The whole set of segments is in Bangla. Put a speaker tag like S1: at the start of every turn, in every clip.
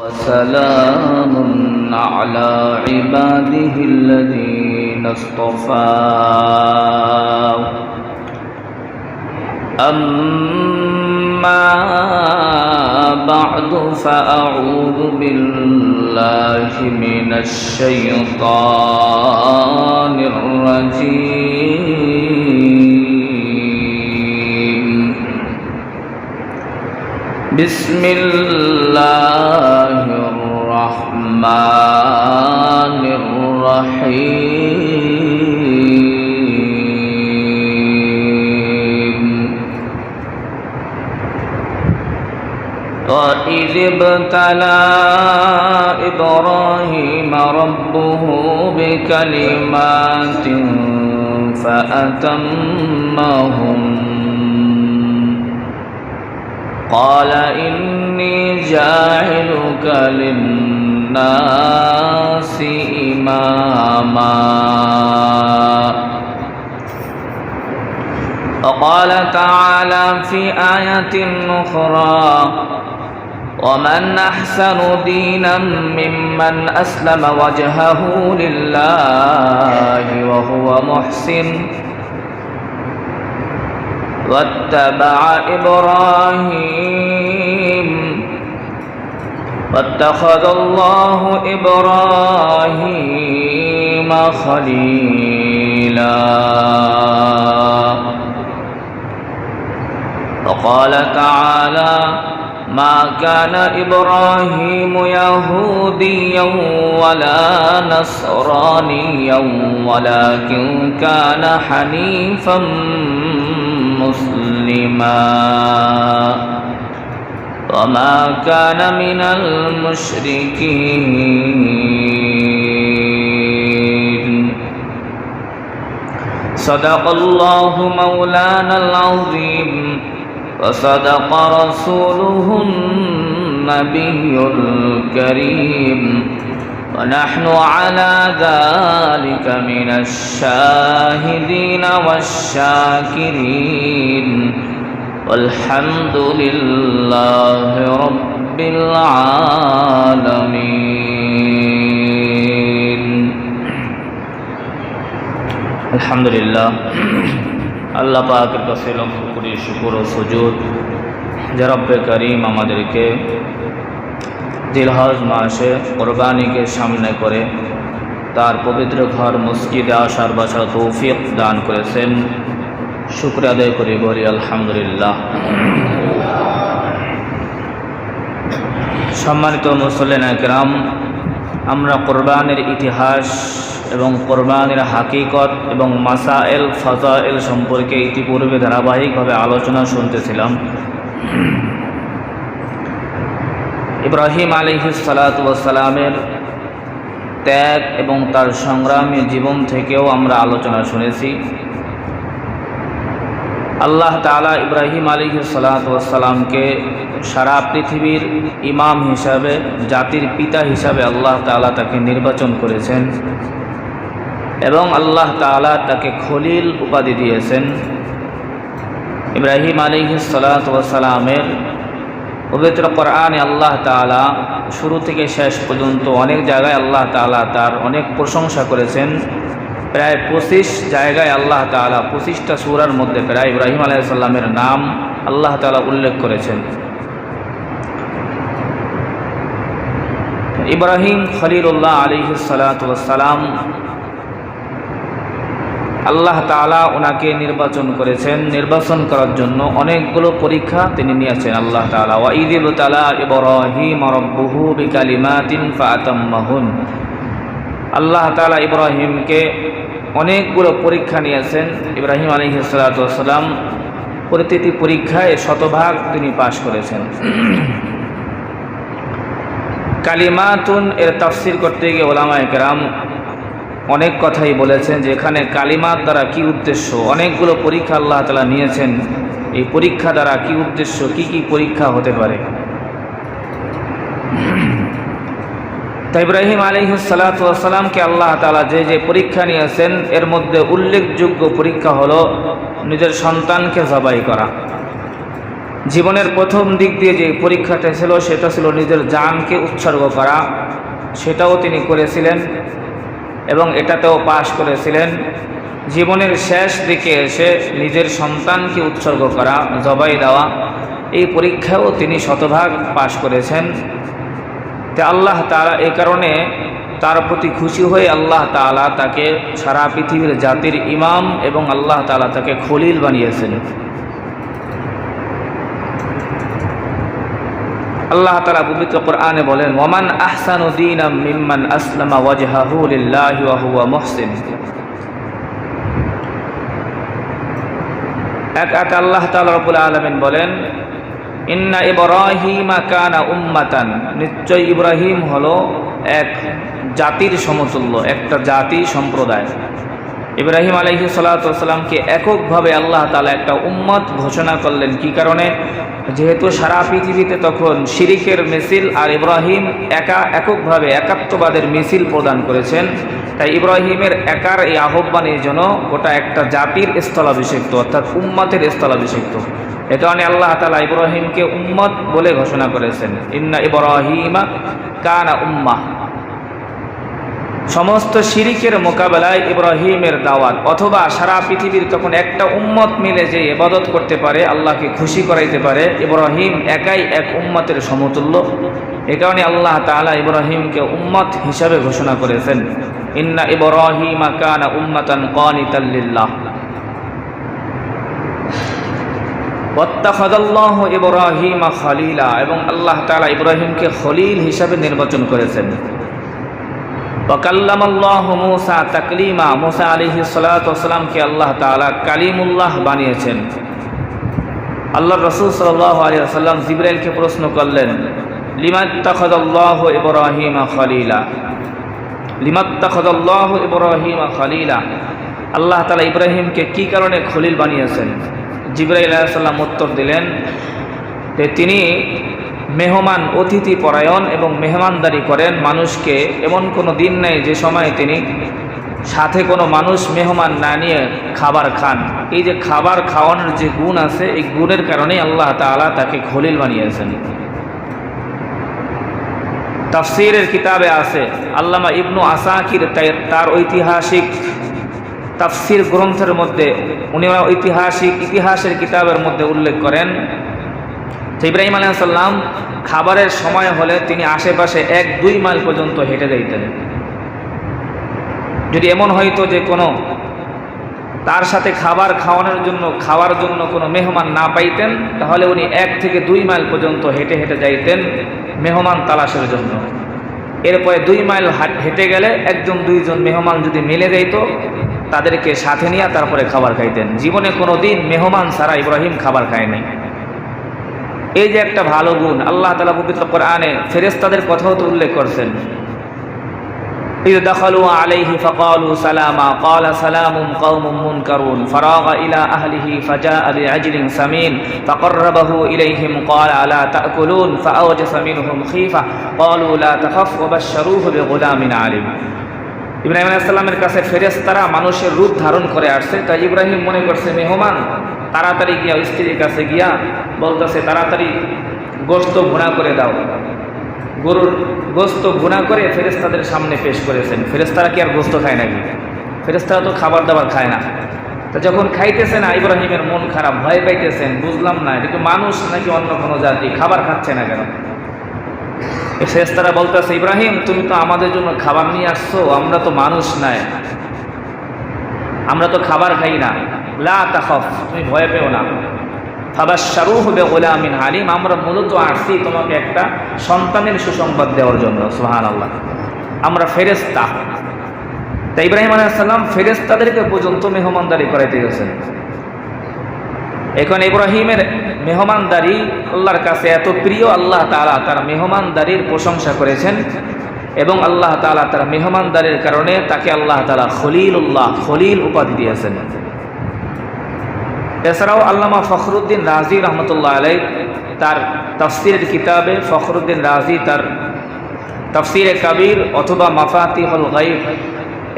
S1: وسلام على عباده الذين اصطفى أما بعد فأعوذ بالله من الشيطان الرجيم بسم الله الرحمن الرحيم وإذ ابتلى إبراهيم ربه بكلمات فأتمهن قال إني جاعلك للناس إماما وقال تعالى في آية أخرى ومن أحسن دينا ممن أسلم وجهه لله وهو محسن واتبع إبراهيم واتخذ الله إبراهيم خليلا وقال تعالى ما كان إبراهيم يهوديا ولا نصرانيا ولكن كان حنيفا مسلما وما كان من المشركين صدق الله مولانا العظيم وصدق رسوله النبي الكريم ونحن على ذلك من الشاهدين والشاكرين والحمد لله رب العالمين الحمد لله আল্লাহ পাকের কাছে লক্ষ কোটি শুকর ও সুজুদ যে রব্বে করিম আমাদেরকে জিলহজ মাসে কোরবানিকে সামনে করে তার পবিত্র ঘর মসজিদে আসার বসার তৌফিক দান করেছেন শুকরিয়া আদায় করি বলি আলহামদুলিল্লাহ। সম্মানিত মুসল্লিন কিরাম, আমরা কোরবানির ইতিহাস এবং কোরবানির হাকিকত এবং মাসাইল ফাজাইল সম্পর্কে ইতিপূর্বে ধারাবাহিকভাবে আলোচনা শুনতেছিলাম। ইব্রাহিম আলাইহিস সালাতু ওয়াস সালামের ত্যাগ এবং তার সংগ্রামী জীবন থেকেও আমরা আলোচনা শুনেছি। আল্লাহ তাআলা ইব্রাহিম আলাইহিস সালাতু ওয়াস সালামকে সারা পৃথিবীর ইমাম হিসাবে, জাতির পিতা হিসাবে আল্লাহ তাআলা তাকে নির্বাচন করেছেন এবং আল্লাহ তাআলা তাকে খলিল উপাধি দিয়েছেন। ইব্রাহিম আলাইহিস সালাতু ওয়াস সালামের পবিত্র কোরআনে আল্লাহ তাআলা শুরু থেকে শেষ পর্যন্ত অনেক জায়গায় আল্লাহ তাআলা তার অনেক প্রশংসা করেছেন। প্রায় 25 জায়গায় আল্লাহ তাআলা 25টা সূরার মধ্যে প্রায় ইব্রাহিম আলাইহিস সালামের নাম আল্লাহ তাআলা উল্লেখ করেছেন। ইব্রাহিম খলিলুল্লাহ আলাইহিস সালাতু ওয়াস সালাম, আল্লাহ তাআলা ওনাকে নির্বাচন করেছেন। নির্বাচন করার জন্য অনেকগুলো পরীক্ষা তিনি নিয়েছেন আল্লাহ তাআলা। ওয়া ইয ইবতালা ইব্রাহিম রাব্বুহু বিকালিমাতিন ফাআতাম্মাহুন। আল্লাহ তাআলা ইব্রাহিমকে অনেকগুলো পরীক্ষা নিয়েছেন। ইব্রাহিম আলাইহিস সালাতু ওয়াস সালাম প্রতিটি পরীক্ষায় শতভাগ তিনি পাশ করেছেন। কালিমাতুন এর তাফসীর করতে গিয়ে উলামায়ে কেরাম অনেক কথাই বলেছেন যে এখানে কালিমাত দ্বারা কি উদ্দেশ্য। অনেকগুলো পরীক্ষা আল্লাহ তাআলা নিয়েছেন, এই পরীক্ষা দ্বারা কি উদ্দেশ্য, কি কি পরীক্ষা হতে পারে। তাই ইব্রাহিম আলাইহিস সালাতু ওয়াস সালামকে আল্লাহ তাআলা যে যে পরীক্ষা নিয়েছেন এর মধ্যে উল্লেখযোগ্য পরীক্ষা হলো নিজের সন্তানকে জবাই করা। জীবনের প্রথম দিক দিয়ে যে পরীক্ষাটা ছিল সেটা ছিল নিজের জানকে উৎসর্গ করা, সেটাও তিনি করেছিলেন এবং এটাতেও পাশ করেছিলেন। জীবনের শেষ দিকে এসে নিজের সন্তানকে উৎসর্গ করা, জবাই দেওয়া, এই পরীক্ষাও তিনি শতভাগ পাশ করেছেন। তে আল্লাহ তাআলা এই কারণে তার প্রতি খুশি হয়ে আল্লাহ তাআলা তাকে সারা পৃথিবীর জাতির ইমাম এবং আল্লাহ তাআলা তাকে খলিল বানিয়েছেন। আল্লাহ তাআলা পবিত্র কোরআনে বলেন, ওয়ামান আহসানু দীনাম মিম্মান আসলামা ওয়াজহাহু লিল্লাহি ওয়া হুয়া মুহসিন। এক আয়াতে আল্লাহ তাআলা রব্বুল আলামিন বলেন, ইন্না ইব্রাহিমা কানা উম্মাতান, নিশ্চয় ইব্রাহিম হলো এক জাতির সমতুল্য, একটা জাতি সম্প্রদায়। ইব্রাহিম আলাইহিস সালাতু ওয়াস সালামকে এককভাবে আল্লাহ তাআলা একটা উম্মত ঘোষণা করলেন। কি কারণে? যেহেতু সারা পৃথিবীতে তখন শিরিকের মিছিল আর ইব্রাহিম এককভাবে একাত্মবাদের মিছিল প্রদান করেছেন, তাই ইব্রাহিমের একার এই আহ্বানের জন্য গোটা একটা জাতির স্থলাভিষিক্ত, অর্থাৎ উম্মতের স্থলাভিষিক্ত। এ কারণে আল্লাহ তাআলা ইব্রাহিমকে উম্মত বলে ঘোষণা করেছেন, ইন্না ইব্রাহিমা কানা উম্মাহ। সমস্ত শিরিকের মোকাবেলায় ইব্রাহিমের দাওয়াত, অথবা সারা পৃথিবীর তখন একটা উম্মত মিলে যে ইবাদত করতে পারে, আল্লাহকে খুশি করাইতে পারে, ইব্রাহিম একাই এক উম্মতের সমতুল্য। এ কারণে আল্লাহ তাআলা ইব্রাহিমকে উম্মত হিসাবে ঘোষণা করেছেন, ইন্না ইব্রাহিমা কানা উম্মাতান কানিতাল লিল্লাহ ওয়াত্তাখাযাল্লাহু ইব্রাহিমা খলিলা, এবং আল্লাহ তাআলা ইব্রাহিমকে খলিল হিসাবে নির্বাচন করেছেন। ওয়াকাল্লামাল্লাহু মূসা তাকলিমা, মূসা আলাইহিস সালাতু ওয়াস সালামকে আল্লাহ তাআলা কালিমুল্লাহ বানিয়েছেন। আল্লাহর রাসূল সাল্লাল্লাহু আলাইহি ওয়াসাল্লাম জিবরাইলকে প্রশ্ন করলেন, লিমাত্তাখাযাল্লাহু ইব্রাহিমা খলিলা, লিমাত্তাখাযাল্লাহু ইব্রাহিমা খলিলা, আল্লাহ তাআলা ইব্রাহিমকে কি কারণে খলিল বানিয়েছেন? জিবরাইল আলাইহিস সালাম উত্তর দিলেন যে তিনি মেহমান অতিথি পরায়ণ এবং মেহমানদারি করেন মানুষকে। এমন কোনো দিন নেই যে সময় তিনি সাথে কোনো মানুষ মেহমান না নিয়ে খাবার খান। এই যে খাবার খাওয়ানোর যে গুণ আছে, এই গুণের কারণেই আল্লাহ তাআলা তাকে খলিল বানিয়েছেন। তাফসীরের কিতাবে আছে, আল্লামা ইবনু আসাকির তার ঐতিহাসিক তাফসীর গ্রন্থের মধ্যে উনি ইতিহাসের কিতাবের মধ্যে উল্লেখ করেন, ইব্রাহিম আলাইহিস সালাম খাবারের সময় হলে তিনি আশেপাশে 1-2 মাইল পর্যন্ত হেঁটে যাইতেন। যদি এমন হইতো যে কোনো তার সাথে খাবার খাওয়ার জন্য কোনো মেহমান না পাইতেন, তাহলে উনি 1 থেকে 2 মাইল পর্যন্ত হেঁটে হেঁটে যাইতেন মেহমান তালাশের জন্য। এরপরে 2 মাইল হেঁটে গেলে 1-2 মেহমান যদি মিলে যাইত, তাদেরকে সাথে নিয়ে তারপরে খাবার খাইতেন। জীবনে কোনো দিন মেহমান ছাড়া ইব্রাহিম খাবার খায়নি। এই যে একটা ভালো গুণ, আল্লাহ তাআলা পবিত্র কোরআনে ফেরেশতাদের কথাও তো উল্লেখ করছেন, إذ دخلوا عليه فقالوا سلاما قال سلام قوم منكرون فراغ إلى أهله فجاء بعجل سمين فقربه إليهم قال ألا تأكلون فأوجس منهم خيفة قالوا لا تخف وبشروه بغلام عليم। ইব্রাহিম আলাইহিস সালামের কাছে ফেরেশতারা মানুষের রূপ ধারণ করে আসছে, তাই ইব্রাহিম মনে করছে মেহমান। তাড়াতাড়ি গিয়া স্ত্রীর কাছে গিয়া বলতেছে, তাড়াতাড়ি গোশত ভুনা করে দাও। গরুর গোশত ভুনা করে ফেরেশতাদের সামনে পেশ করেছেন। ফেরেশতারা কি আর গোশত খায় নাকি? ফেরেশতারা তো খাবার দাবার খায় না। তো যখন খাইতেছে না, ইব্রাহিমের মন খারাপ, ভয় পাইতেছেন, বুঝলাম না এটা কি মানুষ নাকি অন্য কোনো জাতি, খাবার খাচ্ছে না কেন? ফেরেশতারা বলতেছে, ইব্রাহিম তুমি তো আমাদের জন্য খাবার নিয়ে আসছো, আমরা তো মানুষ নাই, আমরা তো খাবার খাই না। লা তাখাফ, তুমি ভয় পেও না। ফাবাশশারূহু বিগুলামিন আলীম, আমরা মূলত আসছি তোমাকে একটা সন্তানের সুসংবাদ দেওয়ার জন্য। সুবহানাল্লাহ, আমরা ফেরেশতা। তাই ইব্রাহিম আলাইহিস সালাম ফেরেশতাদেরকে পর্যন্ত মেহমানদারি করাইতে গেছেন। এখন ইব্রাহিমের মেহমানদারি আল্লাহর কাছে এত প্রিয়, আল্লাহ তাআলা তার মেহমানদারির প্রশংসা করেছেন এবং আল্লাহ তাআলা তার মেহমানদারির কারণে তাকে আল্লাহ তাআলা খলিলুল্লাহ, খলিল উপাধি দিয়েছেন। এছাড়াও আল্লামা ফখরুদ্দিন রাজি রহমতুল্লাহ আলাইহি তার তাফসীরের কিতাবে, ফখরুদ্দিন রাজি তার তাফসীরে কাবীর অথবা মাফাতিহুল গায়ব,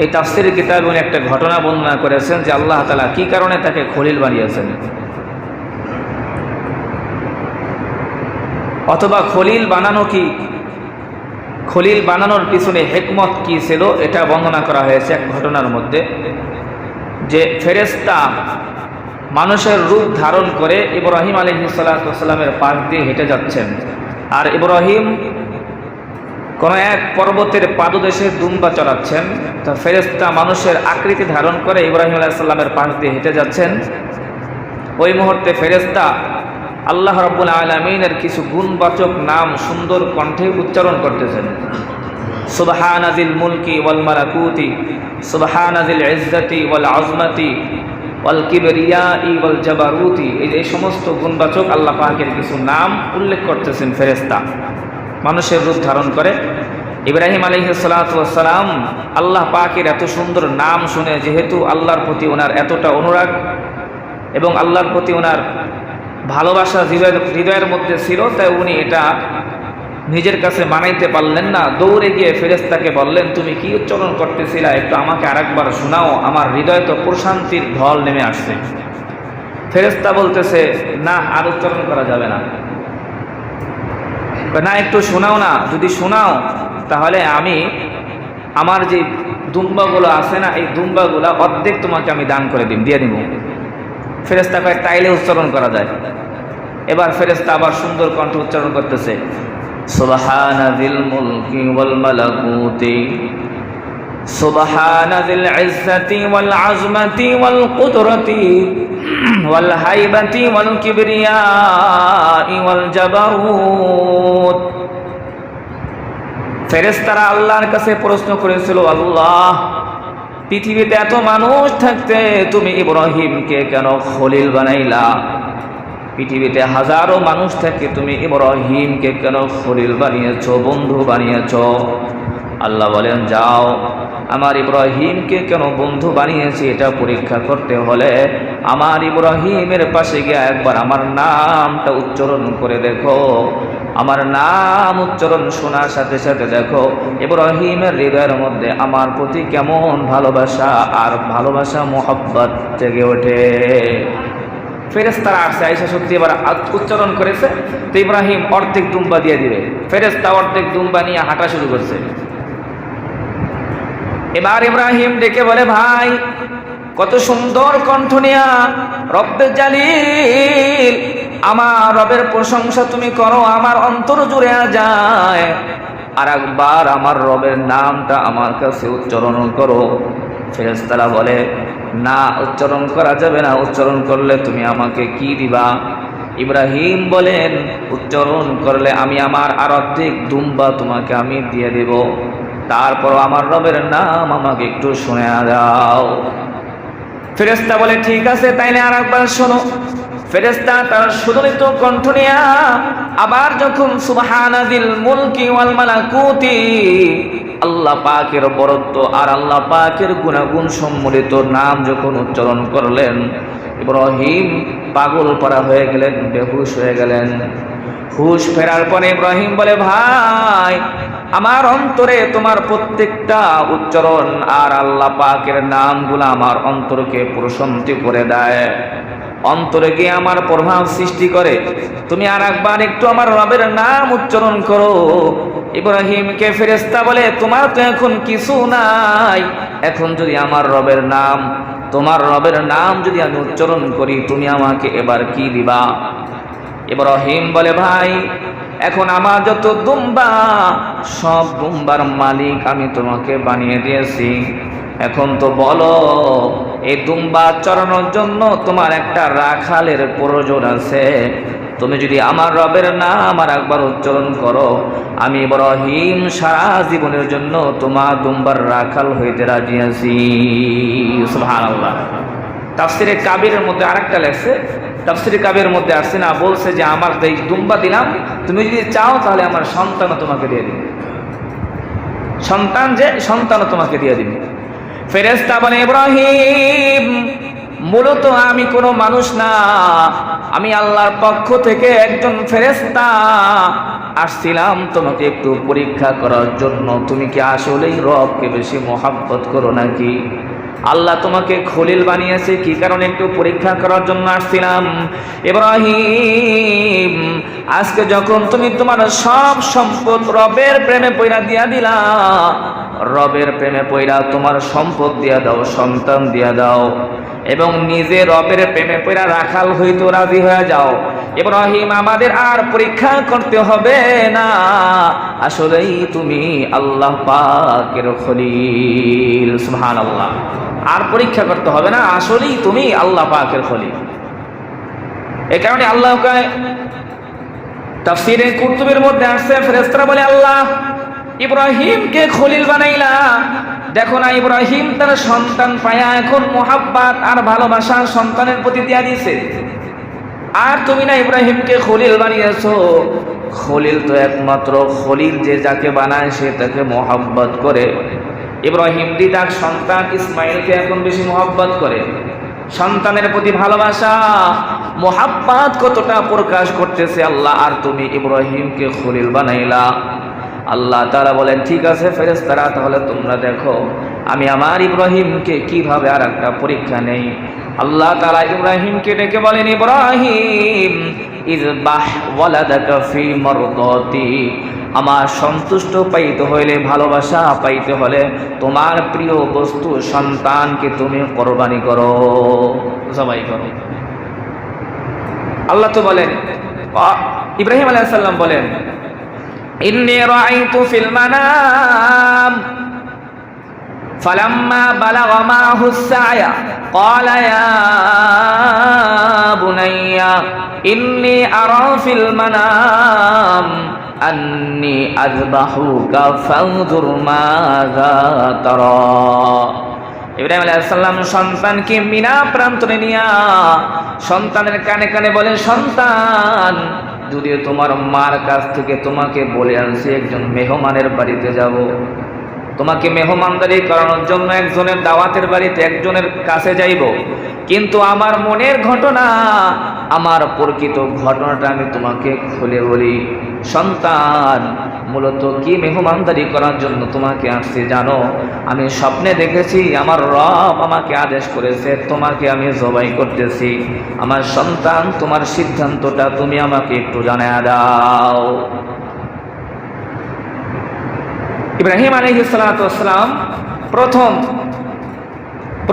S1: এই তাফসীরের কিতাবে উনি একটা ঘটনা বর্ণনা করেছেন যে আল্লাহ তাআলা কি কারণে তাকে খলিল বানিয়েছেন। অথবা খলিল বানানো কি, খলিল বানানোর পিছনে হিকমত কি ছিল এটা বর্ণনা করা হয়েছে এক ঘটনার মধ্যে, যে ফেরেশতা মানুষের রূপ ধারণ করে ইব্রাহিম আলাইহিস সালামের পাশ দিয়ে হেঁটে যাচ্ছেন, আর ইব্রাহিম কোনো এক পর্বতের পাদদেশে দুম্বা চড়াচ্ছেন। তো ফেরেশতা মানুষের আকৃতি ধারণ করে ইব্রাহিম আলাইহিস সালামের পাশ দিয়ে হেঁটে যাচ্ছেন। ওই মুহূর্তে ফেরেশতা আল্লাহ রাব্বুল আলামিনের কিছু গুণবাচক নাম সুন্দর কণ্ঠে উচ্চারণ করতেছেন। সুবহানাজিল মুলকি ওয়াল মালাকুতি, সুবহানাজিল ইজ্জতি ওয়াল আজমতি ওয়াল কিবরিয়াই ওয়াল জাবারুতি, এই সমস্ত গুণবাচক আল্লাহ পাকের কিছু নাম উল্লেখ করতেছেন ফেরেশতা মানুষের রূপ ধারণ করে। ইব্রাহিম আলাইহিস সালাতু ওয়াস সালাম আল্লাহ পাকের এত সুন্দর নাম শুনে, যেহেতু আল্লাহর প্রতি ওনার এতটা অনুরাগ এবং আল্লাহর প্রতি ওনার ভালোবাসা হৃদয়ের মধ্যে ছিল, তাই উনি এটা নিজের কাছে মানাইতে পারলেন না। দৌড়ে গিয়ে ফেরেশতাকে বললেন, তুমি কি উচ্চারণ করতেছিলা, একটু আমাকে আরেকবার শোনাও, আমার হৃদয়ে তো প্রশান্তির ঢল নেমে আসছে। ফেরেশতা বলতেছে, না আর উচ্চারণ করা যাবে না। না একটু শোনাও না, যদি শোনাও তাহলে আমি আমার যে দুম্বাগুলো আছে না, এই দুম্বাগুলো অর্ধেক তোমাকে আমি দান করে দিয়ে দিব। ফেরেশতা কয়, তাইলে উচ্চারণ করা যায়। এবার ফেরেশতা আবার সুন্দর কণ্ঠ উচ্চারণ করতেছে, সুবহানাজিল মুলকি ওয়াল মালাকুতি, সুবহানাজিল ইজ্জতি ওয়াল আজমতি ওয়াল কুদরতি ওয়াল হাইবাতি ওয়াল কিবরিয়াই ওয়াল জাবারুত। ফেরেশতারা আল্লাহর কাছে প্রশ্ন করেছিল, আল্লাহ, পৃথিবীতে এত মানুষ থাকতে তুমি ইব্রাহিমকে কেন খলিল বানাইলা? পৃথিবীতে হাজারো মানুষ থাকে, তুমি ইব্রাহিমকে কেন খলিল বানিয়েছ, বন্ধু বানিয়েছ? আল্লাহ বলেন, যাও, আমার ইব্রাহিমকে কেন বন্ধু বানিয়েছি এটা পরীক্ষা করতে হলে আমার ইব্রাহিমের পাশে গিয়ে একবার আমার নামটা উচ্চারণ করে দেখো। আমার নাম উচ্চারণ শোনার সাথে সাথে দেখো ইব্রাহিমের হৃদয়ের মধ্যে আমার প্রতি কেমন ভালোবাসা আর ভালোবাসা মোহাব্বত জেগে ওঠে। ফেরেশতারা আসছে, আয়েশা সত্যি এবার উচ্চারণ করেছে, তো ইব্রাহিম অর্ধেক দুম্বা দিয়ে দিবে। ফেরেশতা অর্ধেক দুম্বা নিয়ে হাঁটা শুরু করছে। এবার ইব্রাহিম ডেকে বলে, ভাই, কত সুন্দর কণ্ঠ নিয়া রব্বে জালিল, আমার রবের প্রশংসা তুমি করো, আমার অন্তর জুড়ে যায়। আর একবার আমার রবের নামটা আমার কাছে উচ্চারণ করো। ফেরেশতারা বলে, না, উচ্চারণ করা যাবে না, উচ্চারণ করলে তুমি আমাকে কি দিবা? ইব্রাহিম বলেন, উচ্চারণ করলে আমি আমার আর অর্ধেক দুম্বা তোমাকে আমি দিয়ে দেব। তারপর আমার রবের নাম আমাকে একটু শুনে দাও। ফেরেশতা বলে, ঠিক আছে, তাইলে আর একবার শোনো। ফেরেশতা তার সুদরিত কণ্ঠ নিয়ে আবার যখন সুবহানাজিল মুলকি ওয়াল মালাকুতি, আল্লাহ পাকের বরত্ব আর আল্লাহ পাকের গুণাগুণ সম্মিলিত নাম যখন উচ্চারণ করলেন, ইব্রাহিম পাগল পারা হয়ে গেলেন, বেহুশ হয়ে গেলেন। হুশ ফেরার পরে ইব্রাহিম বলে, ভাই, আমার অন্তরে তোমার প্রত্যেকটা উচ্চারণ আর আল্লাহ পাকের নামগুলো আমার অন্তরকে প্রশান্তি করে দেয়, অন্তরে গিয়ে আমার প্রভাব সৃষ্টি করে। তুমি আর একবার একটু আমার রবের নাম উচ্চারণ করো। ইব্রাহিমকে ফেরেশতা বলে, তোমার তো এখন কিছু নাই, এখন যদি আমার রবের নাম, তোমার রবের নাম যদি আমি উচ্চারণ করি, তুমি আমাকে এবার কি দিবা? ইব্রাহিম বলে, ভাই, এখন আমার যত দুম্বা, সব দুম্বার মালিক আমি তোমাকে বানিয়ে দিয়েছি। এখন তো বলো, এই দুম্বা চড়ানোর জন্য তোমার একটা রাখালের প্রয়োজন আছে। তুমি যদি আমার রবের নাম আর একবার উচ্চারণ করো, আমি ইব্রাহিম সারা জীবনের জন্য তোমার দুম্বার রাখাল হইতে রাজি আছি। সুবহানাল্লাহ। তাফসিরে কাবীরের মধ্যে আরেকটা লেখছে, তাফসিরে কাবীরের মধ্যে আসছে না, বলছে যে আমার এই দুম্বা দিলাম, তুমি যদি চাও তাহলে আমার সন্তানও তোমাকে দিয়ে দিবে, সন্তানও তোমাকে দিয়ে দিবে। ফেরেশতা বলে, ইব্রাহিম, মূলত আমি কোনো মানুষ না, আমি আল্লাহর পক্ষ থেকে একজন ফেরেশতা আসছিলাম তোমাকে একটু পরীক্ষা করার জন্য, তুমি কি আসলেই রবকে বেশি মহব্বত করো নাকি? আল্লাহ তোমাকে খলিল বানিয়েছে কি কারণে? একটু পরীক্ষা করার জন্য আসছিলাম। ইব্রাহিম, আজকে যখন তুমি তোমার সব সম্পদ রবের প্রেমে পয়রা দিয়া দিলা, রবের প্রেমে পয়রা তোমার সম্পদ দিয়া দাও, সন্তান দিয়া দাও, এবং নিজে রবের প্রেমে পয়রা রাখাল হইতে রাজি হয়ে যাও। ইব্রাহিম, আমাদের আর পরীক্ষা করতে হবে না, আসলেই তুমি আল্লাহ পাকের খলিল। সুবহানাল্লাহ। আর পরীক্ষা করতে হবে না, আসলেই তুমি আল্লাহ পাকের খলিল। এই কারণে আল্লাহকে তাফসীরে কুরতুবীর মধ্যে আসছে, ফেরেশতারা বলে, আল্লাহ ইব্রাহিমকে খলিল বানাইলা, দেখো না ইব্রাহিম তার সন্তান পায়া এখন মোহাব্বত আর ভালোবাসা সন্তানের প্রতি দিয়া দিছে, আর তুমি না ইব্রাহিমকে খলিল বানিয়েছো। খলিল তো একমাত্র খলিল যে যাকে বানায় সে তাকে মোহাব্বত করে। ইব্রাহিম দিদার সন্তান ইসমাইলকে এখন বেশি মোহাব্বত করে। সন্তানের প্রতি ভালোবাসা মোহাব্বত কতটা প্রকাশ করতেছে আল্লাহ, আর তুমি ইব্রাহিমকে খলিল বানাইলা। আল্লাহ তাআলা বলেন, ঠিক আছে ফেরেশতারা, তাহলে তোমরা দেখো আমি আমার ইব্রাহিমকে কিভাবে আর একটা পরীক্ষা নেই। আল্লাহ তাআলা ইব্রাহিমকে ডেকে বলেন, ইব্রাহিম ইযবাহ ওয়ালাদাকা ফি মারদাতি, আমার সন্তুষ্ট পাইতে হইলে, ভালোবাসা পাইতে হলে তোমার প্রিয় বস্তু সন্তানকে তুমি কোরবানি করো, জবাই করো। আল্লাহ তো বলেন, ইব্রাহিম আলাইহিস সালাম বলেন, ইন্নী রাআইতু ফিল মানাম ফালাম্মা বালাগা মাহু সায়া ক্বালা ইয়া বুনাইয়া ইন্নী আরা ফিল মানাম আন্নী আযবাহুকা ফানজুর মাযা তারা। ইব্রাহিম আলাইহিস সালাম সন্তানকে মিনা প্রান্তরে নিয়া সন্তানের কানে কানে বলেন, সন্তান, যদিও তোমার মার কাছ থেকে তোমাকে বলে আনছি একজন মেহমানের বাড়িতে যাব, তোমাকে মেহমানদারি করানোর জন্য একজনের দাওয়াতের বাড়িতে একজনের কাছে যাইব, কিন্তু আমার মনের ঘটনা, আমার প্রকৃত ঘটনাটা আমি তোমাকে খুলে বলি। সন্তান, মূলত কি মেহমানদারি করার জন্য তোমাকে আসছি জানো? আমি স্বপ্নে দেখেছি আমার রব আমাকে আদেশ করেছে তোমাকে আমি জবাই করতেছি। আমার সন্তান, তোমার সিদ্ধান্তটা তুমি আমাকে একটু জানায়া দাও। ইব্রাহিম আলাইহিস সালাতু ওয়াস সালাম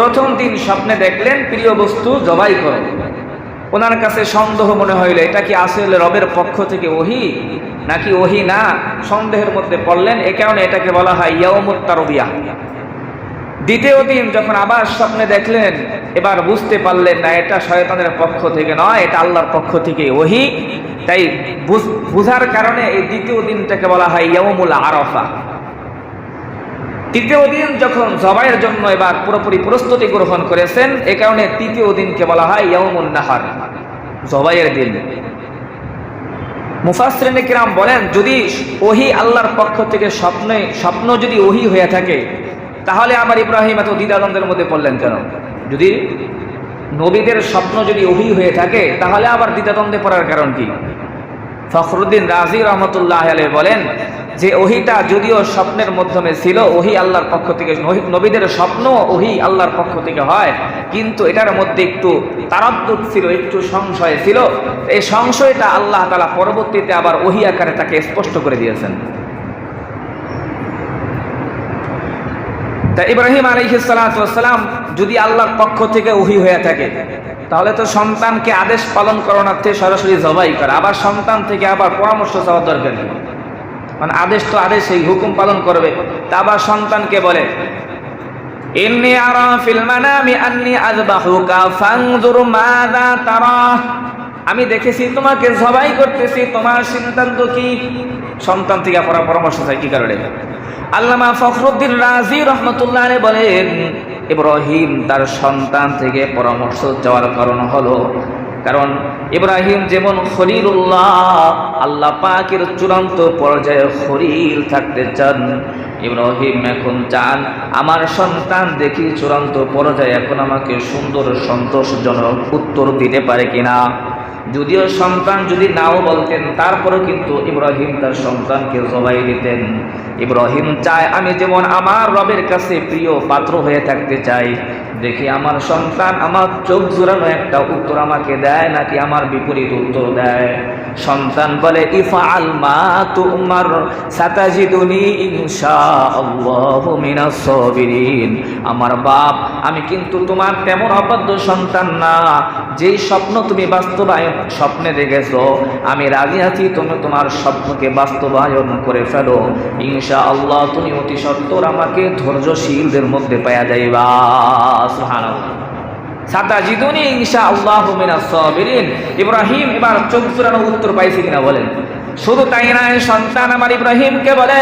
S1: প্রথম দিন স্বপ্নে দেখলেন প্রিয় বস্তু জবাই করো। ওনার কাছে সন্দেহ মনে হইল, এটা কি আসলে রবের পক্ষ থেকে ওহী নাকি ওহী না, সন্দেহের মধ্যে পড়লেন। এ কারণে এটাকে বলা হয় ইয়াউমুত তারবিয়া। দ্বিতীয় দিন যখন আবার স্বপ্নে দেখলেন, এবার বুঝতে পারলেন না এটা শয়তানের পক্ষ থেকে নয়, এটা আল্লাহর পক্ষ থেকে ওহী। তাই বুঝার কারণে এই দ্বিতীয় দিনটাকে বলা হয় ইয়াউমুল আরাফা। তৃতীয় দিন যখন জবাইয়ের জন্য এবার পুরোপুরি প্রস্তুতি গ্রহণ করেছেন, এ কারণে তৃতীয় দিনকে বলা হয় ইয়াউমুন নাহার, জবাইয়ের দিন। মুফাসসিরিনে কিরাম বলেন, যদি ওহী আল্লাহর পক্ষ থেকে স্বপ্ন যদি ওহী হয়ে থাকে, তাহলে আবার ইব্রাহিম এত দ্বিধাদ্বন্দ্বের মধ্যে পড়লেন কেন? যদি নবীদের স্বপ্ন যদি ওহী হয়ে থাকে, তাহলে আবার দ্বিধাদ্বন্দ্বে পড়ার কারণ কি? ফখরুদ্দিন রাজি রহমতুল্লাহ আলাইহি বলেন যে ওহীটা যদিও স্বপ্নের মাধ্যমে ছিল, ওহী আল্লাহর পক্ষ থেকে, নবীদের স্বপ্ন ওহী আল্লাহর পক্ষ থেকে হয়, কিন্তু এটার মধ্যে একটু তারাদ্দুদ ছিল, একটু সংশয় ছিল। এই সংশয়টা আল্লাহ তাআলা পরবর্তীতে আবার ওহী আকারে তাকে স্পষ্ট করে দিয়েছেন। তা ইব্রাহিম আলাইহিস সালাতু ওয়াস সালাম যদি আল্লাহর পক্ষ থেকে ওহী হয়ে থাকে, তাহলে তো সন্তানকে আদেশ পালন করানোর সরাসরি জবাই করা, আবার সন্তান থেকে আবার পরামর্শ চাওয়ার দরকার নেই। মানে আদেশ তো আদেশ, এই হুকুম পালন করবে। তা আবার সন্তানকে বলে, ইন্নী আরা ফিল মানামি আন্নী আযবাহুকা ফানজুর মাযা তারা, আমি দেখেছি তোমাকে জবাই করতেছি, তোমার সিদ্ধান্ত কি? সন্তান থেকে পরামর্শ চাই কি কারণে? আল্লামা ফখরুদ্দিন রাজি রহমতুল্লাহ আলাইহি বলেন, ইব্রাহিম তার সন্তান থেকে পরামর্শ চাওয়ার কারণ হলো, কারণ ইব্রাহিম যেমন খলিলুল্লাহ, আল্লাহ পাকের চূড়ান্ত পর্যায়ে খলিল থাকতে চান, ইব্রাহিম এখন চান আমার সন্তান দেখি চূড়ান্ত পর্যায়ে এখন আমাকে সুন্দর সন্তোষজনক উত্তর দিতে পারে কিনা। যদিও সন্তান যদি নাও বলতেন, তারপরেও কিন্তু ইব্রাহিম তার সন্তানকে জবাই দিতেন। ইব্রাহিম চায় আমি যেমন আমার রবের কাছে প্রিয় পাত্র হয়ে থাকতে চাই, দেখি আমার সন্তান আমার চোখ জোড়ানো একটা উত্তর আমাকে দেয় নাকি আমার বিপরীত উত্তর দেয়। সন্তান বলে ইফআল মা তুমার সাতাজিদুনি ইনশাআল্লাহু মিনাস সাবিরিন। আমার বাপ, আমি কিন্তু তোমার তেমন অবাধ্য সন্তান না, যেই স্বপ্ন তুমি বাস্তবায়ন স্বপ্নে দেখেছো আমি রাজি আছি তুমি তোমার স্বপ্নকে বাস্তবায়ন করে ফেলো, ইনশাআল্লাহ তুমি অতি সত্বর আমাকে ধৈর্যশীলদের মধ্যে পাওয়া যাইবা। সুবহানাল্লাহ। সাতাজিদুনি ইনশাআল্লাহু মিনাস সাবিরিন। ইব্রাহিম এবার চোখ জোড়ানো উত্তর পাইছে কিনা বলেন। শুধু তাই নয়, সন্তান আমার ইব্রাহিমকে বলে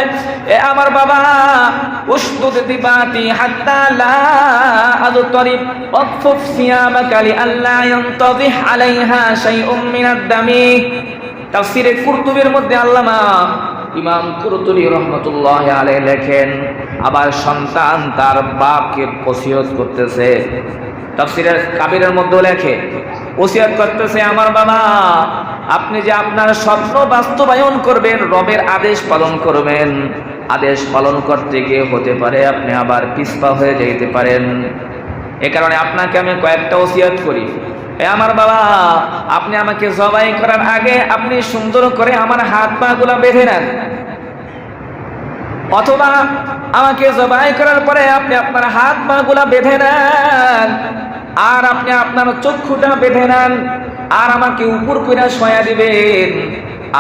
S1: এ আমার বাবা, উশদুদ দিবাতি হাত্তা লা আদতরিব ওয়াকফুফ সিয়াবাকা লিআল্লা ইয়ানতাদিহ আলাইহা শাইউম মিনাদ দামি। তাফসীরে কুরতুবীর মধ্যে আল্লামা ইমাম কুরতুবী রাহমাতুল্লাহি আলাইহি লেখেন, আবার সন্তান তার বাপকে ওসিয়ত করতেছে। তাফসীরের কাবিরের মধ্যে লেখে, ওসিয়ত করতেছে আমার বাবা, আপনি যে আপনার স্বপ্ন বাস্তবায়ন করবেন, রবের আদেশ পালন করবেন, আদেশ পালন করতে গিয়ে হতে পারে আপনি আবার পিছপা হয়ে যেতে পারেন। এ কারণে আপনাকে আমি কয়েকটা ওসিয়ত করি। এ আমার বাবা, আপনি আমাকে জবাই করার আগে আপনি সুন্দর করে আমার হাত পা গুলা বেঁধে নেন, অথবা আমাকে জবাই করার পরে আপনি আপনার হাত পা গুলা বেঁধে নেন, আর আপনি আপনার চক্ষুটা বেঁধে নেন, আর আমাকে উপর কইরা শোয়া দিবেন,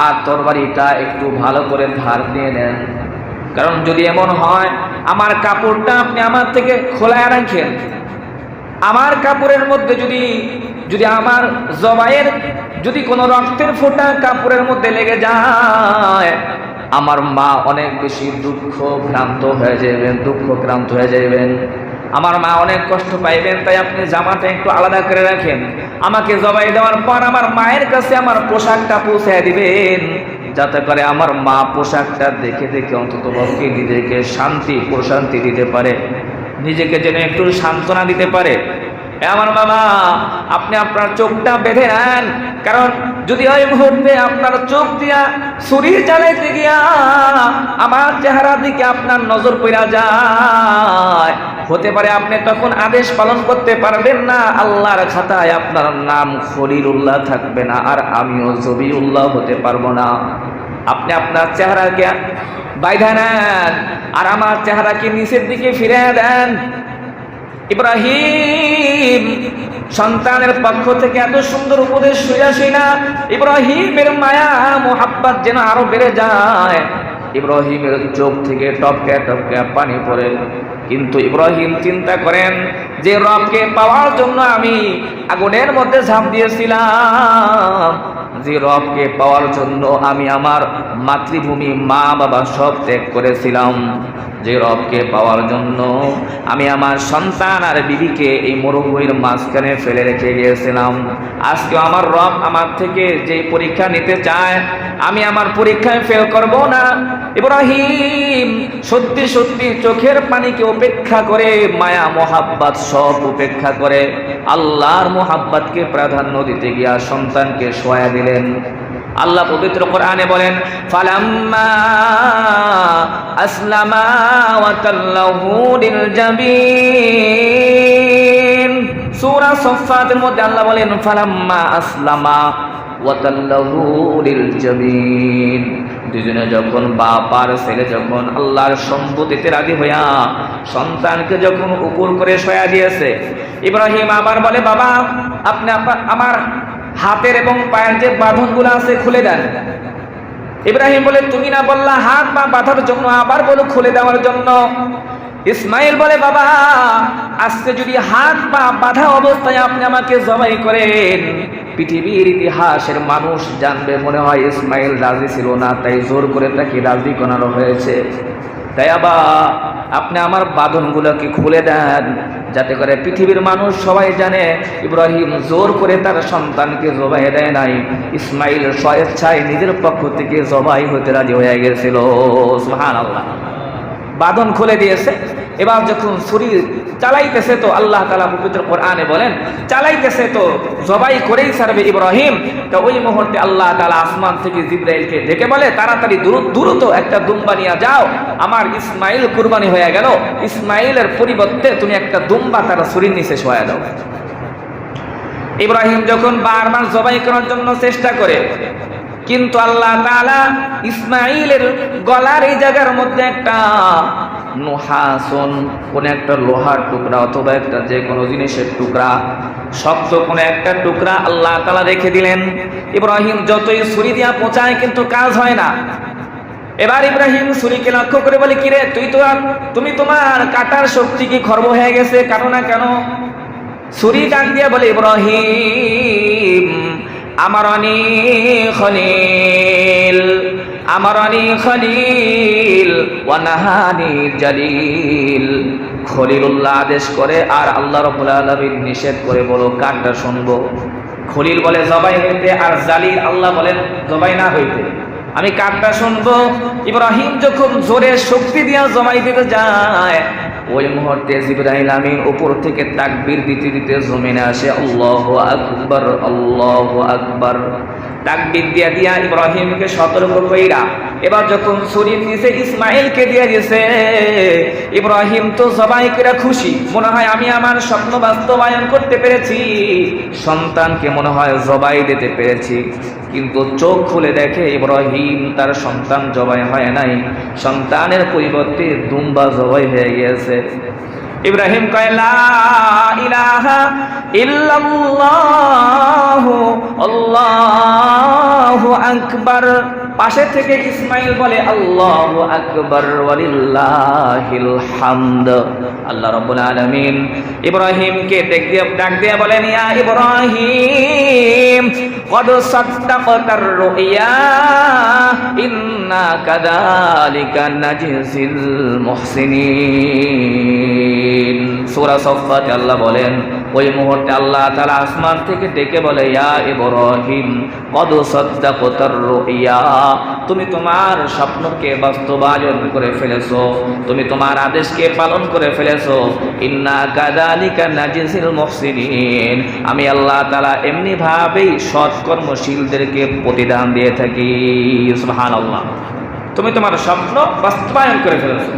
S1: আর তরবারিটা একটু ভালো করে ধার দিয়ে নেন। কারণ যদি এমন হয় আমার কাপড়টা আপনি আমার থেকে খোলায় রাখেন, আমার কাপড়ের মধ্যে যদি আমার জবাইয়ের যদি কোনো রক্তের ফোঁটা কাপড়ের মধ্যে লেগে যায়, আমার মা অনেক বেশি দুঃখক্রান্ত হয়ে যাবেন, আমার মা অনেক কষ্ট পাইবেন। তাই আপনি জামাটা একটু আলাদা করে রাখেন, আমাকে জবাই দেওয়ার পর আমার মায়ের কাছে আমার পোশাকটা পৌঁছে দিবেন, যাতে করে আমার মা পোশাকটা দেখে দেখে অন্তত পক্ষে নিজেকে প্রশান্তি দিতে পারে, নিজেকে যেন একটু সান্ত্বনা দিতে পারে। আমার বাবা, আপনি আপনার চোখটা বেঁধে নেন, কারণ যদি ওই মুহূর্তে আপনার চোখ দিয়া ছুরি চালাইতে গিয়া আমার চেহারার দিকে আপনার নজর পড়া যায়, হতে পারে আপনি তখন আদেশ পালন করতে পারবেন না, আল্লাহর খাতায় আপনার নাম খলিলুল্লাহ থাকবে না, আর আমিও জবিউল্লাহ হতে পারবো না। আপনি আপনার চেহারাকে বাইধা নেন আর আমার চেহারাকে নিচের দিকে ফিরে দেন। ইব্রাহিম সন্তানের পক্ষ থেকে এত সুন্দর উপদেশ শুনে না ইব্রাহিমের মায়া মোহাব্বত যেন আরো বেড়ে যায়। ইব্রাহিমের চোখ থেকে টপকে টপকে পানি পড়ে, কিন্তু ইব্রাহিম চিন্তা করেন যে রবকে পাওয়ার জন্য আমি আগুনের মধ্যে ঝাঁপ দিয়েছিলাম, যে রবকে পাওয়ার জন্য আমি আমার মাতৃভূমি মা বাবা সব ত্যাগ করেছিলাম, যে রবকে পাওয়ার জন্য আমি আমার সন্তান আর বিবিকে এই মরুভূমির মাঝখানে ফেলে রেখে গিয়েছিলাম, আজকে আমার রব আমার থেকে যে পরীক্ষা নিতে চায় আমি আমার পরীক্ষায় ফেল করব না। ইব্রাহিম সত্যি সত্যি চোখের পানিকে উপেক্ষা করে, মায়া মোহাব্বত সব উপেক্ষা করে আল্লাহর মোহাব্বতকে প্রাধান্য দিতে গিয়া সন্তানকে শোয়া দিলেন। আল্লাহ পবিত্র কোরআনে বলেন, ফালাম্মা আসলামা ওয়া তাল্লাহু লিল জাবিন। সূরা সাফফাতের মধ্যে আল্লাহ বলেন, ফালাম্মা আসলামা ওয়া তাল্লাহু লিল জাবিন। দুজনে যখন বাপ আর ছেলে যখন আল্লাহর সম্পত্তিতে রাজি হইয়া সন্তানকে যখন উপর করে শোয়া দিয়েছে, ইব্রাহিম আবার বলে, বাবা আপনি আমার হাতের এবং পায়ের যে বাঁধনগুলো আছে খুলে দেন। ইব্রাহিম বলে, তুমি না বললা হাত পা বাঁধার জন্য, আবার বলো খুলে দেওয়ার জন্য। ইসমাইল বলে, বাবা আজকে যদি হাত পা বাঁধা অবস্থায় আপনি আমাকে জবাই করেন, পৃথিবীর ইতিহাসের মানুষ জানবে মনে হয় ইসমাইল রাজি ছিল না, তাই জোর করে তাকে রাজি করানো হয়েছে। তাই আবার আপনি আমার বাঁধনগুলোকে খুলে দেন, যাতে করে পৃথিবীর মানুষ সবাই জানে ইব্রাহিম জোর করে তার সন্তানকে জবাই দেয় নাই, ইসমাইল স্বেচ্ছায় নিজের পক্ষ থেকে জবাই হতে রাজি হয়ে গেছিল। সুবহানাল্লাহ। বাঁধন খুলে দিয়েছে, এবার যখন ছুরি চালাইতেছে তো আল্লাহ তাআলা পবিত্র কোরআনে বলেন চালাইতেছে তো জবাই করেই ছাড়বে ইব্রাহিম। তো ওই মুহূর্তে আল্লাহ তাআলা আসমান থেকে জিবরাইলকে ডেকে বলে তাড়াতাড়ি দ্রুত একটা দুম্বা নিয়ে যাও, আমার ইসমাইল কুরবানি হয়ে গেল, ইসমাইলের পরিবর্তে তুমি একটা দুম্বা তার ছুরির নিচে শোয়া দাও। ইব্রাহিম যখন বারবার জবাই করার জন্য চেষ্টা করে, কিন্তু আল্লাহ তাআলা ইসমাইলের গলার এই জায়গার মধ্যে একটা নুহাসন, কোন একটা লোহার টুকরা অথবা একটা যে কোনো জিনিসের টুকরা, শক্ত কোন একটা টুকরা আল্লাহ তাআলা রেখে দিলেন। ইব্রাহিম যতই ছুরি দিয়া পচায় কিন্তু কাজ হয় না। এবার ইব্রাহিম ছুরিকে লক্ষ্য করে বলে, কিরে তুমি তোমার কাটার শক্তি কি খর্ব হয়ে গেছে, কেন না কেন? ছুরি ডাক দিয়ে বলে, ইব্রাহিম আমারনি খলিল ওয়া নাহানি জালিল। খলিলুল্লাহ আদেশ করে আর আল্লাহ রাব্বুল আলামিন নিষেধ করে, বলো কারটা শুনবো। খলিল বলে জবাই হইতে, আর জালিল আল্লাহ বলেন জবাই না হইতে, আমি কারটা শুনবো। ইব্রাহিম যখন জোরে শক্তি দিয়া জবাই দিতে যায়, ওই মুহূর্তে জিবরাইল আমিন উপর থেকে তাকবীর দিতে দিতে জমিনে আসে, আল্লাহু আকবার আল্লাহু আকবার। তাকবীর দিয়া দিয়া ইব্রাহিমকে সতর্ক কইরা এবার যখন ছুরির নিচে ইসমাইলকে দিয়ে দিয়েছে, ইব্রাহিম তো জবাই করে খুশি, মনে হয় আমি আমার স্বপ্ন বাস্তবায়ন করতে পেরেছি, সন্তানকে মনে হয় জবাই দিতে পেরেছি। কিন্তু চোখ খুলে দেখে ইব্রাহিম তার সন্তান জবাই হয় নাই, সন্তানের পরিবর্তে দুম্বা জবাই হয়ে গিয়েছে। ইব্রাহিম কয় লা ইলাহা ইল্লাল্লাহু আল্লাহু আকবার। পাশে থেকে ইসমাইল বলে আল্লাহু আকবার ওয়ালিল্লাহিল হামদ। আল্লাহ রাব্বুল আলামিন ইব্রাহিমকে ডাক দিয়ে বলেন, ইয়া ইব্রাহিম কদ সাদ্দাকতার রুইয়া ইন্না কাযালিকা নাজিজিল মুহসিনিন। সূরা সাফফাতে আল্লাহ বলেন, ওই মুহূর্তে আল্লাহ তাআলা আসমান থেকে ডেকে বলে, ইয়া ইব্রাহিম কদ সাদ্দাকতার রুইয়া, তুমি তোমার স্বপ্নকে বাস্তবায়ন করে ফেলেছো, তুমি তোমার আদেশকে পালন করে ফেলেছো। ইন্না কাযালিকা নাজিজিল মুহসিনিন, আমি আল্লাহ তাআলা এমনি ভাবেই সৎকর্মশীলদেরকে প্রতিদান দিয়ে থাকি। সুবহানাল্লাহ, তুমি তোমার স্বপ্ন বাস্তবায়ন করে ফেলেছো।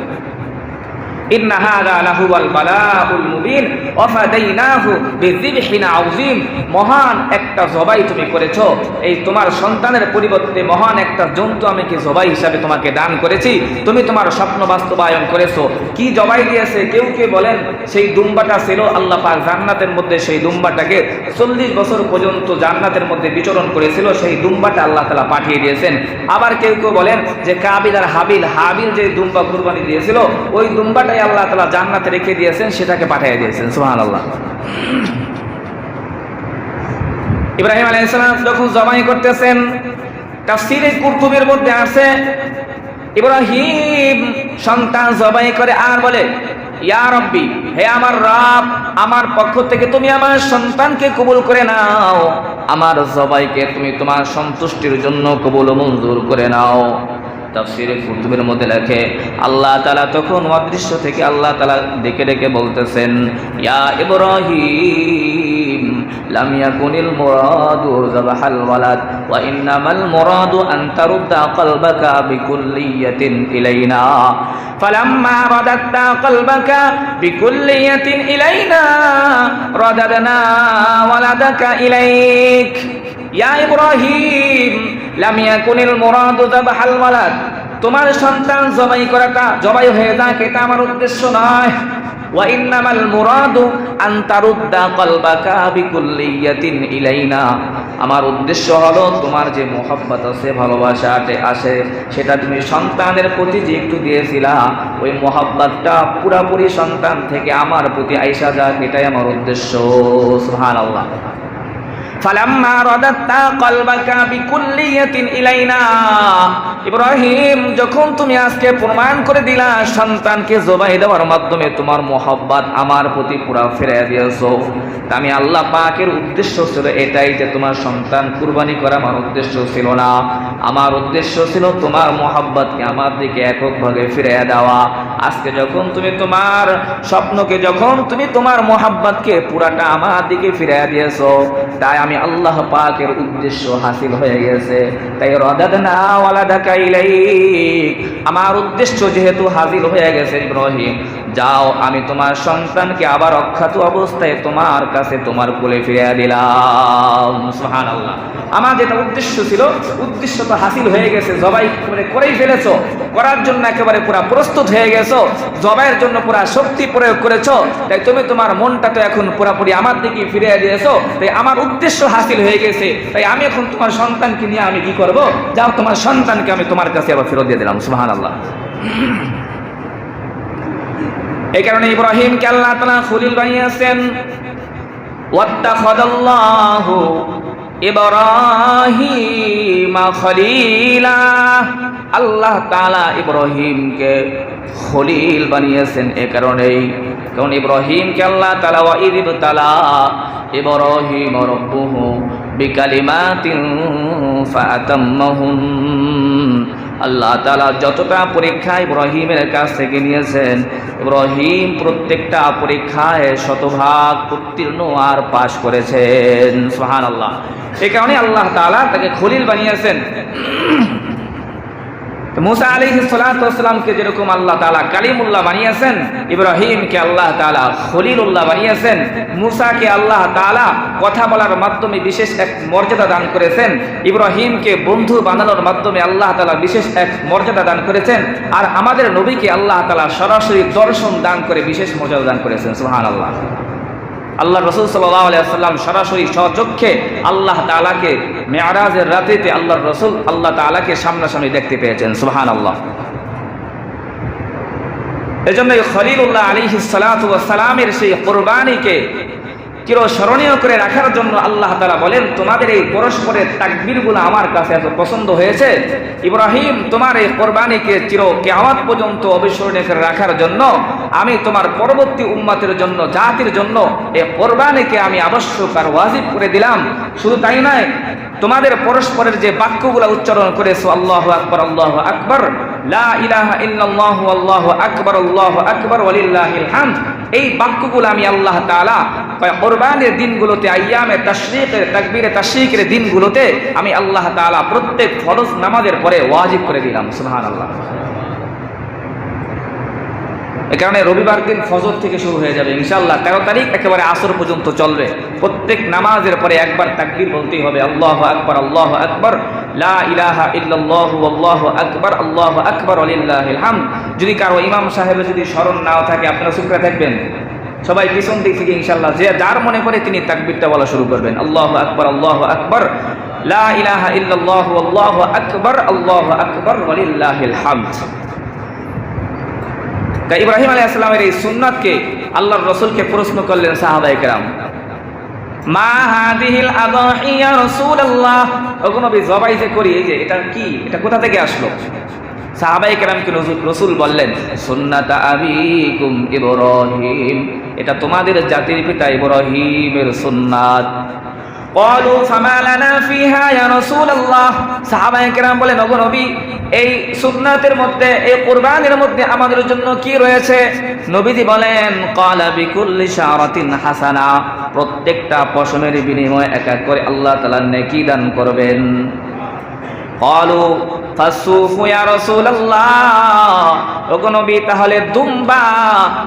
S1: ইন্না হাযা লাহুয়াল বালাউল মুবিন ওয়া ফাদাইনাহু বিযিবহিন আযীম। মহান একটা জবাই তুমি করেছো, এই তোমার সন্তানের পরিবর্তে মহান একটা জন্তু আমি কি জবাই হিসাবে তোমাকে দান করেছি, তুমি তোমার স্বপ্ন বাস্তবায়ন করেছো। কি জবাই দিয়েছে? কেউ কেউ বলেন সেই দুম্বাটা ছিল আল্লাহ পাক জান্নাতের মধ্যে, সেই দুম্বাটাকে 40 বছর পর্যন্ত জান্নাতের মধ্যে বিচরণ করেছিল, সেই দুম্বাটা আল্লাহ তাআলা পাঠিয়ে দিয়েছেন। আবার কেউ কেউ বলেন যে কাবিল আর হাবিল যে দুম্বা কুরবানি দিয়েছিল, ওই দুম্বাটাই আল্লাহ তাআলা জান্নাতে রেখে দিয়েছেন, সেটাকে পাঠিয়ে দিয়েছেন। সুবহানাল্লাহ। ইব্রাহিম আলাইহিস সালাম যখন জবাই করতেছেন, তাফসীরে কুরতুবীর মধ্যে আছে ইব্রাহিম সন্তান জবাই করে আর বলে, ইয়া রব্বি, হে আমার রব, আমার পক্ষ থেকে তুমি আমার সন্তানকে কবুল করে নাও, আমার জবাইকে তুমি তোমার সন্তুষ্টির জন্য কবুল মঞ্জুর করে নাও। তাফসীরে কুরতুবীর মধ্যে লেখে, আল্লাহ তাআলা তখন অদৃশ্য থেকে আল্লাহ তাআলা ডেকে ডেকে বলতেছেন, ইয়া ইব্রাহিম লাম ইয়াকুনিল মুরাদু যাবাহাল ওয়ালাদ ওয়া ইন্নামাল মুরাদু আন তারুদ্দা কলবাকা বিকুল্লিয়াতিন ইলাইনা ফালাম্মা রাদাত্তা কলবাকা বিকুল্লিয়াতিন ইলাইনা রাদাদনা ওয়ালাদাকা ইলাইক। ইয়া ইব্রাহিম লাম ইয়াকুনিল মুরাদু যাবাহাল ওয়ালাদ, তোমার সন্তান জবাই করাটা জবাই হয়ে যাক এটা আমার উদ্দেশ্য নয়। ওয়া ইন্নামাল মুরাদু আন তারুদ্দা কলবাকা বিকুল্লিয়াতিন ইলাইনা, আমার উদ্দেশ্য হলো তোমার যে মহব্বত আছে, ভালোবাসা আছে, সেটা তুমি সন্তানের প্রতি যে একটু দিয়েছিলা, ওই মহব্বতটা পুরাপুরি সন্তান থেকে আমার প্রতি আইসা যাক, এটাই আমার উদ্দেশ্য। সুবহানাল্লাহ। ফালাম্মা রাদাত্তা কলবাকা বিকুল্লিয়াতিন ইলাইনা, ইব্রাহিম যখন তুমি আজকে প্রমাণ করে দিলা সন্তানকে জবাই দেওয়ার মাধ্যমে তোমার মোহাব্বত আমার প্রতি পুরা ফিরিয়ে দিয়েছো, আমি আল্লাহ পাকের উদ্দেশ্য ছিল এটাই যে তোমার সন্তান কুরবানি করা আমার উদ্দেশ্য ছিল না, আমার উদ্দেশ্য ছিল তোমার মোহাব্বতকে আমার দিকে এককভাবে ফিরিয়ে দেওয়া। আজকে যখন তুমি তোমার স্বপ্নকে, যখন তুমি তোমার মোহাব্বতকে পুরাটা আমার দিকে ফিরিয়ে দিয়েছো, তাই আমি আল্লাহ পাকের উদ্দেশ্য হাসিল হয়ে গেছে। তাই রাদাদনা ওয়ালাদাকা ইলাইক, আমার উদ্দেশ্য যেহেতু হাসিল হয়ে গেছে ইব্রাহিম, যাও আমি তোমার সন্তানকে আবার অক্ষত অবস্থায় তোমার কাছে তোমার কোলে ফিরিয়ে দিলাম। সুবহানাল্লাহ। আমার যেটা উদ্দেশ্য ছিল, উদ্দেশ্য তো হাসিল হয়ে গেছে, জবাই করেই ফেলেছো, করার জন্য একেবারে পুরা প্রস্তুত হয়ে গেছো, জবাইয়ের জন্য পুরা শক্তি প্রয়োগ করেছো, তাই তুমি তোমার মনটা তো এখন পুরাপুরি আমার দিকে ফিরিয়ে দিয়েছো, তাই আমার উদ্দেশ্য হাসিল হয়ে গেছে। তাই আমি এখন তোমার সন্তানকে নিয়ে আমি কি করব, যাও তোমার সন্তানকে আমি তোমার কাছে আবার ফেরত দিয়ে দিলাম। সুবহানাল্লাহ। এই কারণে ইব্রাহিমকে আল্লাহ তাআলা খলিল বানিয়েছেন। ওয়াত্তাখাযাল্লাহু ইব্রাহিমা খলিলা, আল্লাহ তাআলা ইব্রাহিমকে খলিল বানিয়েছেন এ কারণেই, কারণ ইব্রাহিমকে আল্লাহ তাআলা ওয়া ইযিবতালা ইব্রাহিম রাব্বুহু বিকালিমাতিন ফাআতাম্মাহুন, আল্লাহ তাআলা যতটা পরীক্ষা ইব্রাহিমের কাছ থেকে নিয়েছেন, ইব্রাহিম প্রত্যেকটা পরীক্ষায় শতভাগ উত্তীর্ণ আর পাশ করেছেন। সুবহানাল্লাহ। এই কারণে আল্লাহ তাআলা তাকে খলিল বানিয়েছেন। মুসা আলাইহিস সালাতু ওয়াস সালামকে যেরকম আল্লাহ তাআলা কালিমুল্লাহ বানিয়েছেন, ইব্রাহিমকে আল্লাহ তাআলা খলিলুল্লাহ বানিয়েছেন। মুসাকে আল্লাহ তাআলা কথা বলার মাধ্যমে বিশেষ এক মর্যাদা দান করেছেন, ইব্রাহিমকে বন্ধু বানানোর মাধ্যমে আল্লাহ তাআলা বিশেষ এক মর্যাদা দান করেছেন, আর আমাদের নবীকে আল্লাহ তাআলা সরাসরি দর্শন দান করে বিশেষ মর্যাদা দান করেছেন। সুবহানাল্লাহ। আল্লাহ রাসূল সাল্লাল্লাহু আলাইহি ওয়াসাল্লাম সরাসরি স্বচক্ষে আল্লাহ তাআলাকে মেরাজের রাতেতে আল্লাহর রাসূল আল্লাহ তাআলাকে সামনাসামনি দেখতে পেয়েছেন। সুবহানাল্লাহ। এজন্য খলিলুল্লাহ আলাইহিস সালাতু ওয়াস সালামের সেই কুরবানিকে চিরস্মরণীয় করে রাখার জন্য আল্লাহ তাআলা বলেন, তোমাদের এই পরস্পরের তাকবীরগুলো আমার কাছে এত পছন্দ হয়েছে, ইব্রাহিম তোমার এই কুরবানিকে চির কিয়ামত পর্যন্ত অবিস্মরণীয় করে রাখার জন্য আমি তোমার পরবর্তী উম্মতের জন্য, জাতির জন্য এই কুরবানিকে আমি আবশ্যক আর ওয়াজিব করে দিলাম। শুধু তাই নয়, তোমাদের পরস্পরের যে বাক্যগুলো উচ্চারণ করেছো, আল্লাহু আকবার আল্লাহু আকবার, লা ইলাহা ইল্লাল্লাহু আল্লাহু আকবার ওয়ালিল্লাহিল হামদ, এই বাক্যগুলো আমি আল্লাহ তাআলা কুরবানির দিনগুলোতে, আইয়ামে তাশরীকের, তাকবীরে তাশরীকের দিনগুলোতে আমি আল্লাহ তাআলা প্রত্যেক ফরজ নামাজের পরে ওয়াজিব করে দিলাম। সুবহানাল্লাহ। এই কারণে রবিবার দিন ফজর থেকে শুরু হয়ে যাবে ইনশাআল্লাহ, 13 তারিখ একেবারে আসর পর্যন্ত চলবে। প্রত্যেক নামাজের পরে একবার তাকবীর বলতেই হবে, আল্লাহু আকবার, লা ইলাহা ইল্লাল্লাহু আল্লাহু আকবার ওয়ালিল্লাহিল হামদ। যদি কারো ইমাম সাহেবের যদি স্মরণ নাও থাকে, আপনারা চুপ করে থাকবেন, সবাই পিছন দিক থেকে ইনশাআল্লাহ যে যার মনে করে তিনি তাকবীরটা বলা শুরু করবেন, আল্লাহু আকবার, লা ইলাহা ইল্লাল্লাহু আল্লাহু আকবার ওয়ালিল্লাহিল হামদ। তাই ইব্রাহিম আলাইহিস সালামের এই সুন্নাতকে আল্লাহর রাসূলকে প্রশ্ন করলেন সাহাবায়ে কেরাম, মা হাদিহিল আদাহি ইয়া রাসূলুল্লাহ, ওগো নবী জবাই যে করি, এই যে এটা কি, এটা কোথা থেকে আসলো? সাহাবায়ে কেরামকে রাসূল বললেন, সুন্নাত আবিকুম ইব্রাহিম, এটা তোমাদের জাতির পিতা ইব্রাহিমের সুন্নাত। ক্বালু ফামা লানা ফিহা ইয়া রাসূলুল্লাহ, সাহাবায়ে কেরাম বলেন, ওগো নবী এই সুন্নাতের মধ্যে, এই কুরবানির মধ্যে আমাদের জন্য কি রয়েছে? নবীজি বলেন, ক্বালা বিকুল্লি শারাতিন হাসানা, প্রত্যেকটা পশমের বিনিময়ে এক এক করে আল্লাহ তাআলা নেকি দান করবেন। ক্বালু ফাসুফু ইয়া রাসূলুল্লাহ, ওগো নবী তাহলে দুম্বা,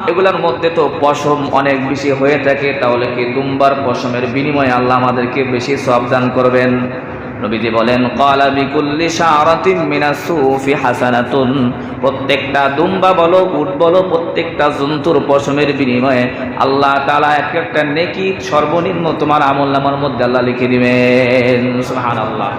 S1: এগুলোর মধ্যে তো পশম অনেক বেশি হয়ে থাকে, তাহলে কি দুম্বার পশমের বিনিময়ে আল্লাহ আমাদেরকে বেশি সওয়াব দান করবেন? নবীজি বলেন, ক্বালা বিকুল্লি শারাতিন মিনাস সুফি হাসানাতুন, প্রত্যেকটা দুম্বা বলো, উট বলো, প্রত্যেকটা জন্তুর পশমের বিনিময়ে আল্লাহ তাআলা এক একটা নেকি সর্বনিম্ন তোমার আমলনামার মধ্যে আল্লাহ লিখে দিবেন। সুবহানাল্লাহ।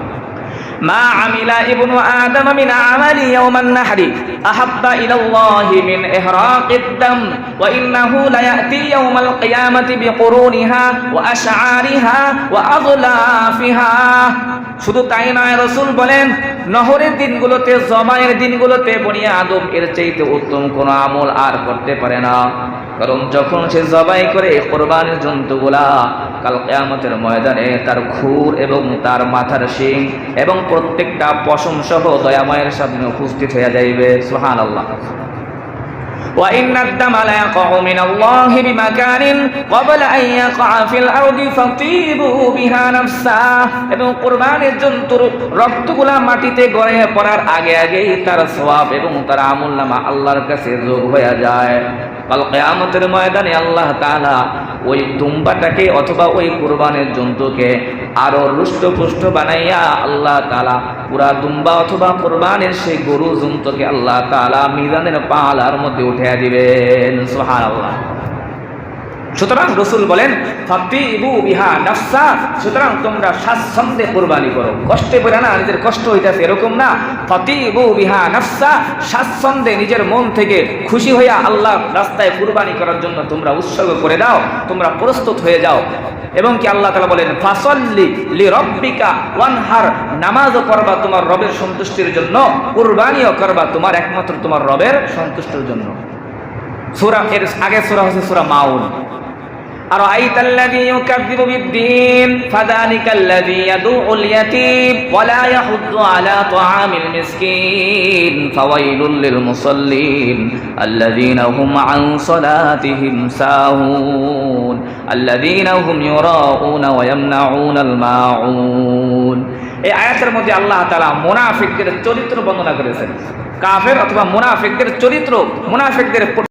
S1: মা আমিলা ইবনু আদম মিন আমালি ইয়াওমান নাহরি আহাব্বা ইলাল্লাহি মিন ইহরাকিদ দাম ওয়া ইন্নাহু লায়াতি ইয়াওমাল কিয়ামাতি বিকুরুনিহা ওয়া আশআরিহা ওয়া আগলাফিহা। শুধু তাই নয়, রাসূল বলেন নহরের দিনগুলোতে, জবাইয়ের দিনগুলোতে বনি আদম এর চাইতে উত্তম কোনো আমল আর করতে পারে না। কারণ যখন সে জবাই করে কোরবানির জন্তুগুলা, কাল কিয়ামতের ময়দানে তার খুর এবং তার মাথার শিং এবং প্রত্যেকটা পশম সহ দয়াময়ের সামনে উপস্থিত হয়ে যাইবে। সুবহানাল্লাহ। وإن الدم لا يقع من الله بمكان قبل أن يقع في الأرض فطيبوا بها نفسا। এবং কুরবানির জন্তুর রক্তগুলা মাটিতে গড়িয়ে পড়ার আগে আগেই তার সওয়াব এবং তার আমলনামা আল্লাহর কাছে যোগ হয়ে যায়। কাল কিয়ামতের ময়দানে আল্লাহ তাআলা ওই দুম্বাটাকে অথবা ওই কুরবানির জন্তুকে আরো রুষ্টপুষ্ট বানাইয়া আল্লাহ তাআলা পুরা দুম্বা অথবা কুরবানির সেই গরু জন্তুকে আল্লাহ তাআলা মিজানের পাহাড়ের মধ্যে উঠিয়ে দিবেন। সুবহানাল্লাহ। সুতরাং রাসূল বলেন ফাতিবু বিহা নাফসা, সুতরাং তোমরা স্বাচ্ছন্দ্যে কুরবানি করো, কষ্টে পড়ে না, নিজের কষ্ট হইতাছে এরকম না। ফাতিবু বিহা নাফসা, স্বাচ্ছন্দ্যে নিজের মন থেকে খুশি হইয়া আল্লাহ রাস্তায় কুরবানি করার জন্য তোমরা উৎসর্গ করে দাও, তোমরা প্রস্তুত হয়ে যাও। এবং কি আল্লাহ তাআলা বলেন ফাসাল্লি লিরাব্বিকা ওয়ানহার, নামাজও করবা তোমার রবের সন্তুষ্টির জন্য, কুরবানিও করবা তোমার একমাত্র তোমার রবের সন্তুষ্টির জন্য। সূরা এর আগে সূরা হচ্ছে সূরা মাউন। أرأيت الذي يكذب بالدين فذلك الذي يدعو اليتيم ولا يحض على طعام المسكين فويل للمصلين الذين هم عن صلاتهم ساهون الذين هم يراءون ويمنعون الماعون। এই আয়াতের মধ্যে আল্লাহ তাআলা মুনাফিকদের চরিত্র বর্ণনা করেছেন। কাফের অথবা মুনাফিকদের চরিত্র, মুনাফিকদের